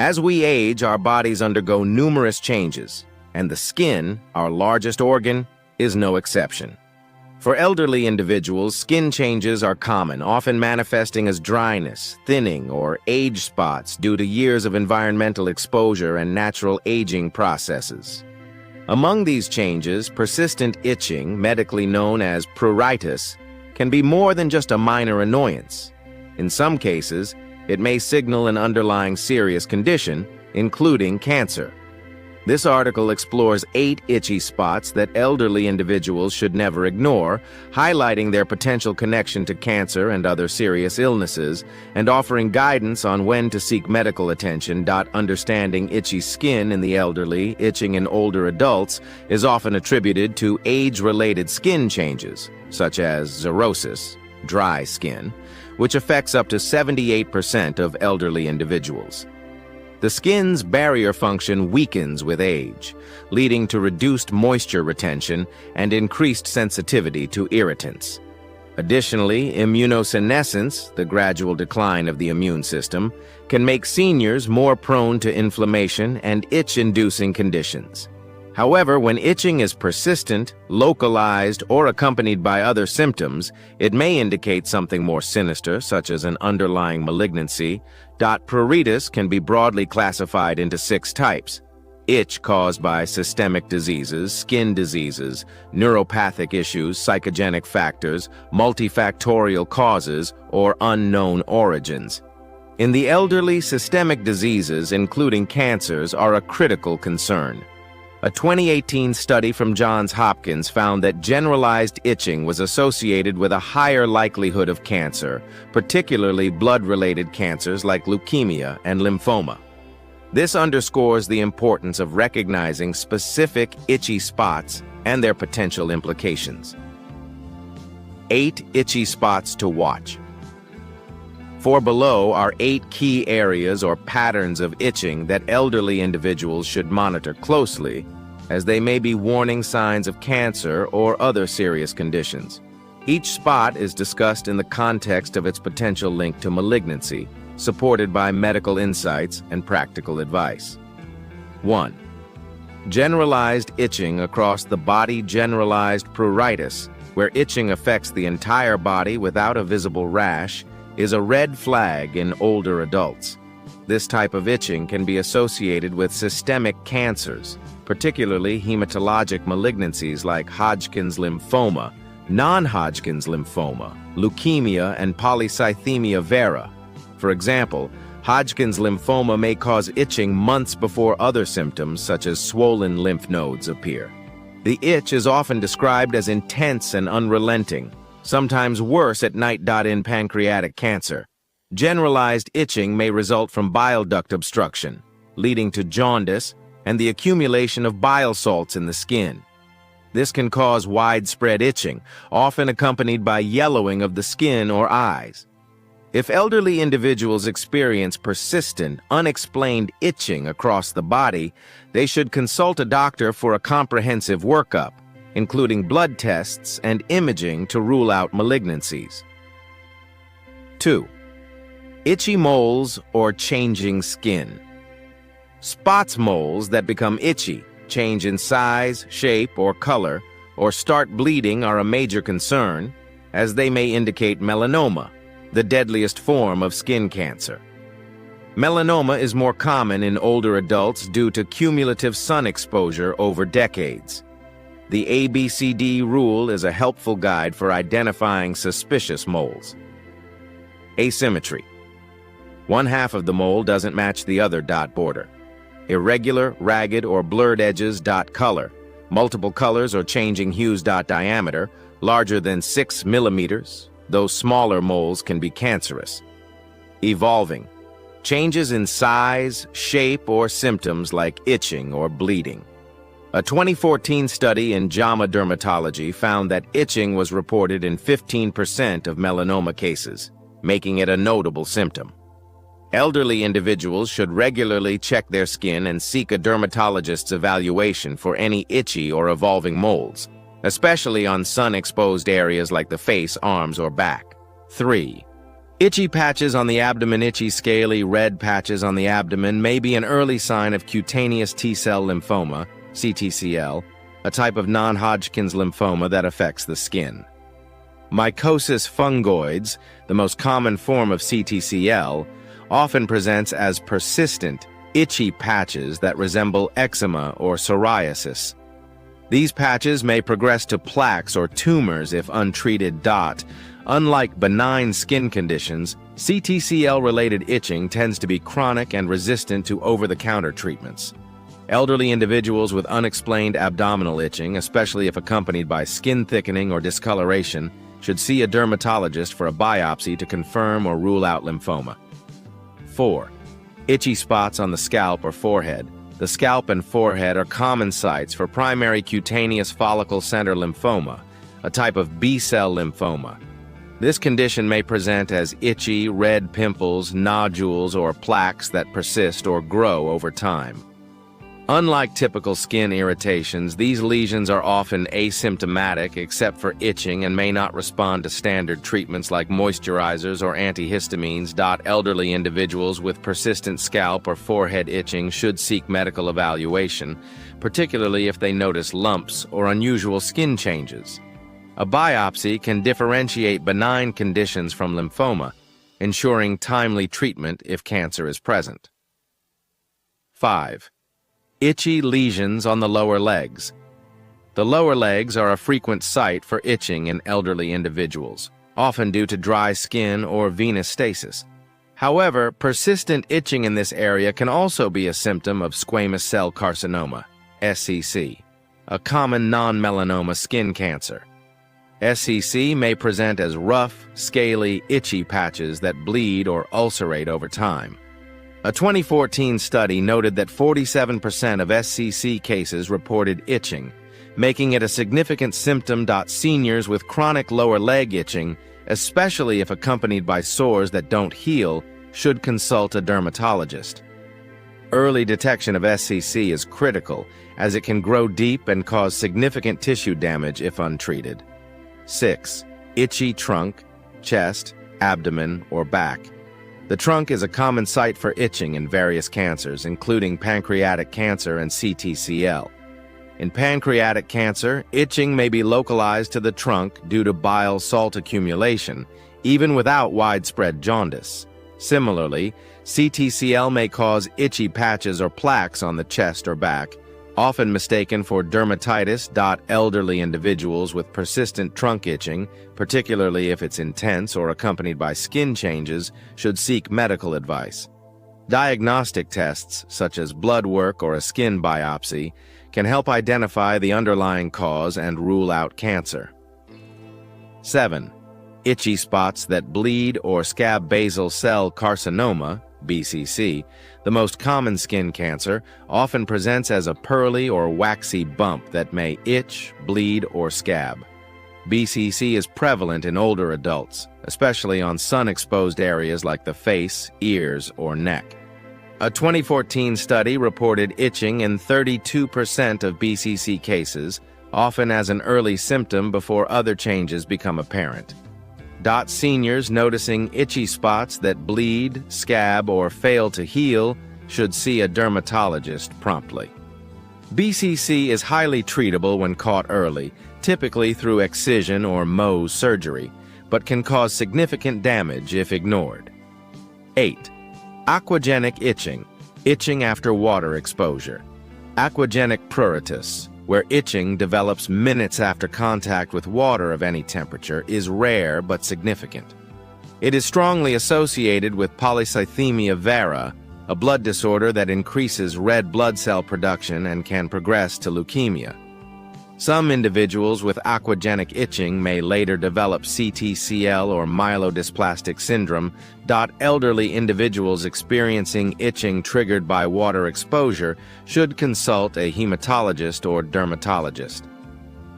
As we age, our bodies undergo numerous changes, and the skin, our largest organ, is no exception. For elderly individuals, skin changes are common, often manifesting as dryness, thinning, or age spots due to years of environmental exposure and natural aging processes. Among these changes, persistent itching, medically known as pruritus, can be more than just a minor annoyance. In some cases, it may signal an underlying serious condition, including cancer. This article explores 8 itchy spots that elderly individuals should never ignore, highlighting their potential connection to cancer and other serious illnesses, and offering guidance on when to seek medical attention. Understanding itchy skin in the elderly, itching in older adults, is often attributed to age-related skin changes, such as xerosis, dry skin, which affects up to 78% of elderly individuals. The skin's barrier function weakens with age, leading to reduced moisture retention and increased sensitivity to irritants. Additionally, immunosenescence, the gradual decline of the immune system, can make seniors more prone to inflammation and itch-inducing conditions. However, when itching is persistent, localized, or accompanied by other symptoms, it may indicate something more sinister, such as an underlying malignancy. Pruritus can be broadly classified into 6 types: itch caused by systemic diseases, skin diseases, neuropathic issues, psychogenic factors, multifactorial causes, or unknown origins. In the elderly, systemic diseases, including cancers, are a critical concern. A 2018 study from Johns Hopkins found that generalized itching was associated with a higher likelihood of cancer, particularly blood-related cancers like leukemia and lymphoma. This underscores the importance of recognizing specific itchy spots and their potential implications. 8 itchy spots to watch. For below are 8 key areas or patterns of itching that elderly individuals should monitor closely, as they may be warning signs of cancer or other serious conditions. Each spot is discussed in the context of its potential link to malignancy, supported by medical insights and practical advice. 1. Generalized itching across the body. Generalized pruritus, where itching affects the entire body without a visible rash, is a red flag in older adults. This type of itching can be associated with systemic cancers, particularly hematologic malignancies like Hodgkin's lymphoma, non-Hodgkin's lymphoma, leukemia, and polycythemia vera. For example, Hodgkin's lymphoma may cause itching months before other symptoms such as swollen lymph nodes appear. The itch is often described as intense and unrelenting, sometimes worse at night. In pancreatic cancer, generalized itching may result from bile duct obstruction, leading to jaundice and the accumulation of bile salts in the skin. This can cause widespread itching, often accompanied by yellowing of the skin or eyes. If elderly individuals experience persistent, unexplained itching across the body, they should consult a doctor for a comprehensive workup, including blood tests and imaging to rule out malignancies. 2. Itchy moles or changing skin. Spots moles that become itchy, change in size, shape, or color, or start bleeding are a major concern, as they may indicate melanoma, the deadliest form of skin cancer. Melanoma is more common in older adults due to cumulative sun exposure over decades. The ABCD rule is a helpful guide for identifying suspicious moles. Asymmetry. One half of the mole doesn't match the other. Border. Irregular, ragged, or blurred edges. Color. Multiple colors or changing hues. Diameter. Larger than 6 millimeters. Those smaller moles can be cancerous. Evolving. Changes in size, shape, or symptoms like itching or bleeding. A 2014 study in JAMA Dermatology found that itching was reported in 15% of melanoma cases, making it a notable symptom. Elderly individuals should regularly check their skin and seek a dermatologist's evaluation for any itchy or evolving moles, especially on sun-exposed areas like the face, arms, or back. 3. Itchy patches on the abdomen. Itchy, scaly, red patches on the abdomen may be an early sign of cutaneous T-cell lymphoma, CTCL, a type of non-Hodgkin's lymphoma that affects the skin. Mycosis fungoides, the most common form of CTCL, often presents as persistent, itchy patches that resemble eczema or psoriasis. These patches may progress to plaques or tumors if untreated. Unlike benign skin conditions, CTCL-related itching tends to be chronic and resistant to over-the-counter treatments. Elderly individuals with unexplained abdominal itching, especially if accompanied by skin thickening or discoloration, should see a dermatologist for a biopsy to confirm or rule out lymphoma. 4. Itchy spots on the scalp or forehead. The scalp and forehead are common sites for primary cutaneous follicle center lymphoma, a type of B-cell lymphoma. This condition may present as itchy, red pimples, nodules, or plaques that persist or grow over time. Unlike typical skin irritations, these lesions are often asymptomatic except for itching and may not respond to standard treatments like moisturizers or antihistamines. Elderly individuals with persistent scalp or forehead itching should seek medical evaluation, particularly if they notice lumps or unusual skin changes. A biopsy can differentiate benign conditions from lymphoma, ensuring timely treatment if cancer is present. 5. Itchy lesions on the lower legs. The lower legs are a frequent site for itching in elderly individuals, often due to dry skin or venous stasis. However, persistent itching in this area can also be a symptom of squamous cell carcinoma, SCC, a common non-melanoma skin cancer. SCC may present as rough, scaly, itchy patches that bleed or ulcerate over time. A 2014 study noted that 47% of SCC cases reported itching, making it a significant symptom. Seniors with chronic lower leg itching, especially if accompanied by sores that don't heal, should consult a dermatologist. Early detection of SCC is critical, as it can grow deep and cause significant tissue damage if untreated. 6. Itchy trunk, chest, abdomen, or back. The trunk is a common site for itching in various cancers, including pancreatic cancer and CTCL. In pancreatic cancer, itching may be localized to the trunk due to bile salt accumulation, even without widespread jaundice. Similarly, CTCL may cause itchy patches or plaques on the chest or back, often mistaken for dermatitis. Elderly individuals with persistent trunk itching, particularly if it's intense or accompanied by skin changes, should seek medical advice. Diagnostic tests, such as blood work or a skin biopsy, can help identify the underlying cause and rule out cancer. 7. Itchy spots that bleed or scab basal cell carcinoma, BCC, the most common skin cancer, often presents as a pearly or waxy bump that may itch, bleed, or scab. BCC is prevalent in older adults, especially on sun-exposed areas like the face, ears, or neck. A 2014 study reported itching in 32% of BCC cases, often as an early symptom before other changes become apparent. Seniors noticing itchy spots that bleed, scab, or fail to heal should see a dermatologist promptly. BCC is highly treatable when caught early, typically through excision or Mohs surgery, but can cause significant damage if ignored. 8. Aquagenic itching, itching after water exposure. Aquagenic pruritus, where itching develops minutes after contact with water of any temperature, is rare but significant. It is strongly associated with polycythemia vera, a blood disorder that increases red blood cell production and can progress to leukemia. Some individuals with aquagenic itching may later develop CTCL or myelodysplastic syndrome. Elderly individuals experiencing itching triggered by water exposure should consult a hematologist or dermatologist.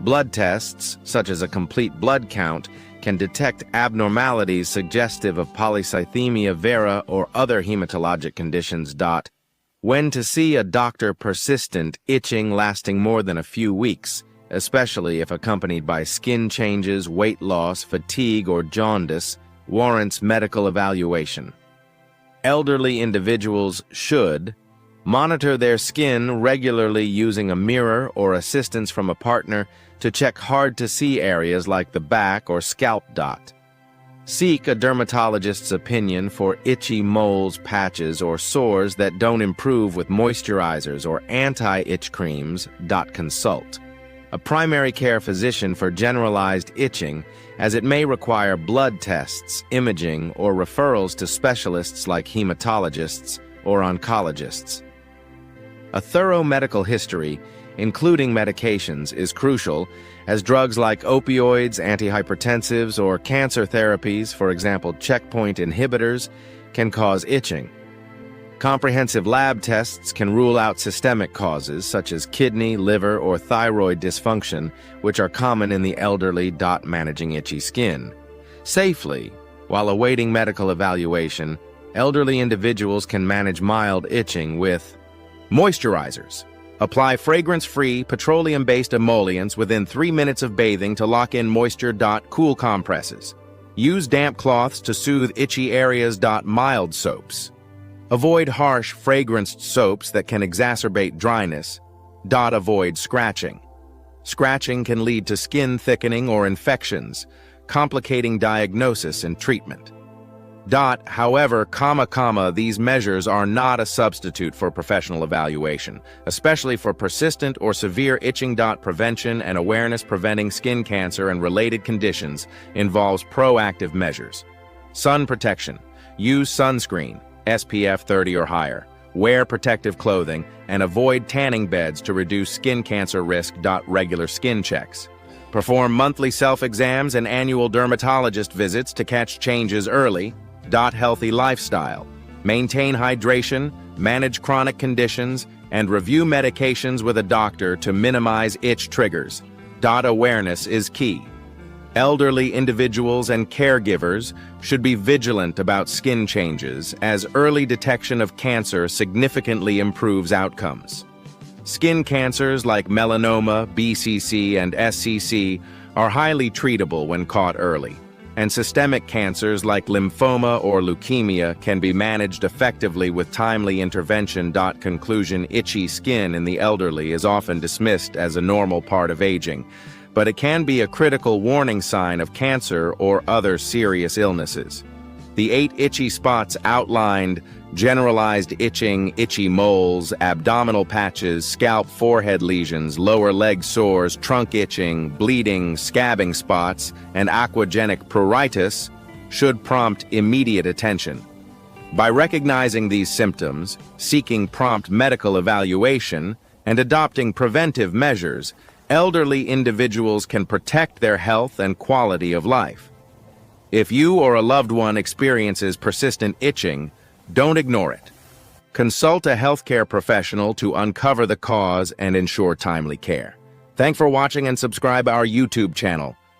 Blood tests, such as a complete blood count, can detect abnormalities suggestive of polycythemia vera or other hematologic conditions. When to see a doctor. Persistent itching lasting more than a few weeks, especially if accompanied by skin changes, weight loss, fatigue, or jaundice, warrants medical evaluation. Elderly individuals should monitor their skin regularly using a mirror or assistance from a partner to check hard-to-see areas like the back or scalp dot. Seek a dermatologist's opinion for itchy moles, patches, or sores that don't improve with moisturizers or anti-itch creams. Consult a primary care physician for generalized itching, as it may require blood tests, imaging, or referrals to specialists like hematologists or oncologists. A thorough medical history, including medications, is crucial, as drugs like opioids, antihypertensives, or cancer therapies, for example checkpoint inhibitors, can cause itching. Comprehensive lab tests can rule out systemic causes such as kidney, liver, or thyroid dysfunction, which are common in the elderly. Managing itchy skin safely. While awaiting medical evaluation, elderly individuals can manage mild itching with moisturizers. Apply fragrance-free, petroleum-based emollients within 3 minutes of bathing to lock in moisture. Cool compresses. Use damp cloths to soothe itchy areas. Mild soaps. Avoid harsh, fragranced soaps that can exacerbate dryness. Avoid scratching. Scratching can lead to skin thickening or infections, complicating diagnosis and treatment. However, these measures are not a substitute for professional evaluation, especially for persistent or severe itching. Prevention and awareness. Preventing skin cancer and related conditions involves proactive measures. Sun protection. Use sunscreen, SPF 30 or higher. Wear protective clothing and avoid tanning beds to reduce skin cancer risk. Regular skin checks. Perform monthly self-exams and annual dermatologist visits to catch changes early. Healthy lifestyle. Maintain hydration, manage chronic conditions, and review medications with a doctor to minimize itch triggers. Awareness is key. Elderly individuals and caregivers should be vigilant about skin changes, as early detection of cancer significantly improves outcomes. Skin cancers like melanoma, BCC, and SCC are highly treatable when caught early, and systemic cancers like lymphoma or leukemia can be managed effectively with timely intervention. Conclusion: itchy skin in the elderly is often dismissed as a normal part of aging, but it can be a critical warning sign of cancer or other serious illnesses. The 8 itchy spots outlined: generalized itching, itchy moles, abdominal patches, scalp, forehead lesions, lower leg sores, trunk itching, bleeding, scabbing spots, and aquagenic pruritus, should prompt immediate attention. By recognizing these symptoms, seeking prompt medical evaluation, and adopting preventive measures, elderly individuals can protect their health and quality of life. If you or a loved one experiences persistent itching, don't ignore it. Consult a healthcare professional to uncover the cause and ensure timely care. Thanks for watching and subscribe our YouTube channel.